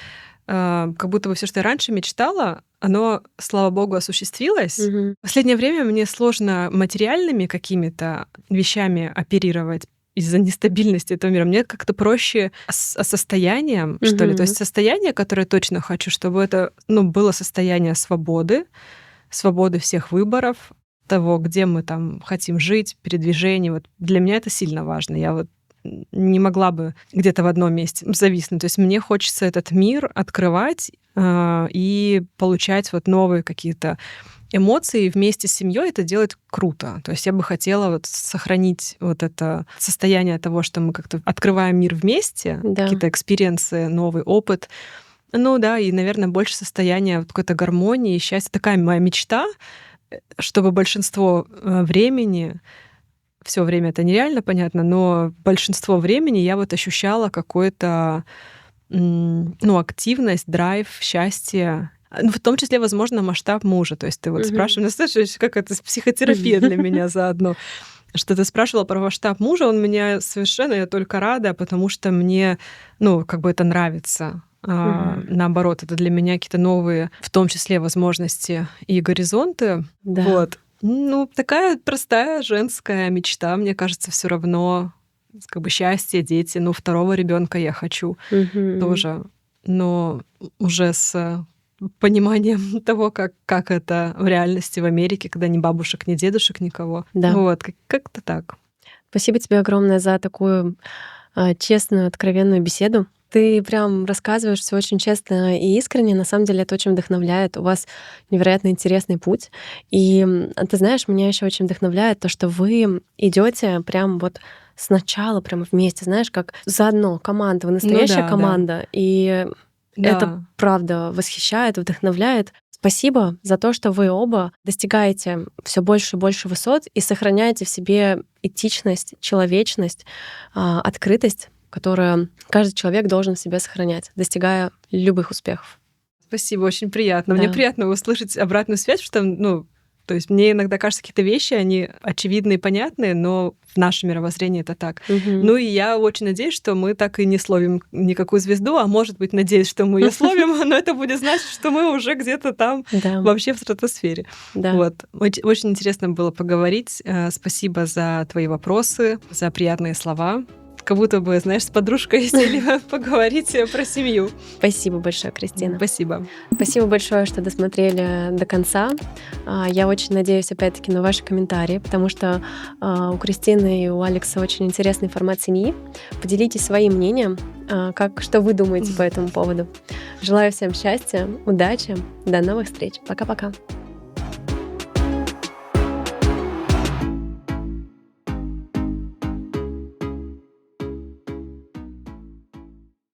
как будто бы все, что я раньше мечтала, оно, слава богу, осуществилось. Мгм. В последнее время мне сложно материальными какими-то вещами оперировать из-за нестабильности этого мира. Мне как-то проще состоянием, что ли. То есть Мгм. состояние, которое я точно хочу, чтобы это, ну, было состояние свободы всех выборов, того, где мы там хотим жить, передвижений. Вот для меня это сильно важно. Я вот не могла бы где-то в одном месте зависнуть. То есть мне хочется этот мир открывать и получать вот новые какие-то эмоции, и вместе с семьей это делать круто. То есть я бы хотела вот сохранить вот это состояние того, что мы как-то открываем мир вместе, Да. какие-то экспириенсы, новый опыт. Ну да, и, наверное, больше состояния вот какой-то гармонии, счастья. Такая моя мечта, чтобы большинство времени, все время это нереально, понятно, но большинство времени я вот ощущала какую-то, ну, активность, драйв, счастье. Ну, в том числе, возможно, масштаб мужа. То есть ты вот Мгм. спрашиваешь, ну, слушай, как это психотерапия для меня заодно. Что ты спрашивала про масштаб мужа, он меня совершенно, я только рада, потому что мне, ну, как бы это нравится. Мгм. Наоборот, это для меня какие-то новые, в том числе, возможности и горизонты. Да. Вот. Ну, такая простая женская мечта, мне кажется, все равно как бы счастье, дети. Ну, второго ребенка я хочу Мгм. тоже, но уже с пониманием того, как это в реальности в Америке, когда ни бабушек, ни дедушек, никого. Да. Вот, как-то так. Спасибо тебе огромное за такую честную, откровенную беседу. Ты прям рассказываешь все очень честно и искренне. На самом деле это очень вдохновляет. У вас невероятно интересный путь. И ты знаешь, меня еще очень вдохновляет то, что вы идете прям вот сначала прямо вместе, знаешь, как заодно команда, вы Ну настоящая да, да, команда. И это да. правда восхищает, вдохновляет. Спасибо за то, что вы оба достигаете все больше и больше высот и сохраняете в себе этичность, человечность, открытость, которую каждый человек должен в себе сохранять, достигая любых успехов. Спасибо, очень приятно. Мне Да. приятно услышать обратную связь, что, ну, то есть мне иногда кажется, какие-то вещи, они очевидны и понятны, но в нашем мировоззрении это так. Мгм. Ну и я очень надеюсь, что мы так и не словим никакую звезду, а может быть, надеюсь, что мы ее словим, но это будет значить, что мы уже где-то там Да, вообще в стратосфере. да. Вот. Очень интересно было поговорить. Спасибо за твои вопросы, за приятные слова. Как будто бы, знаешь, с подружкой сели поговорить про семью. Спасибо большое, Кристина. Спасибо. Спасибо большое, что досмотрели до конца. Я очень надеюсь, опять-таки, на ваши комментарии, потому что у Кристины и у Алекса очень интересный формат семьи. Поделитесь своим мнением, что вы думаете по этому поводу. Желаю всем счастья, удачи, до новых встреч. Пока-пока.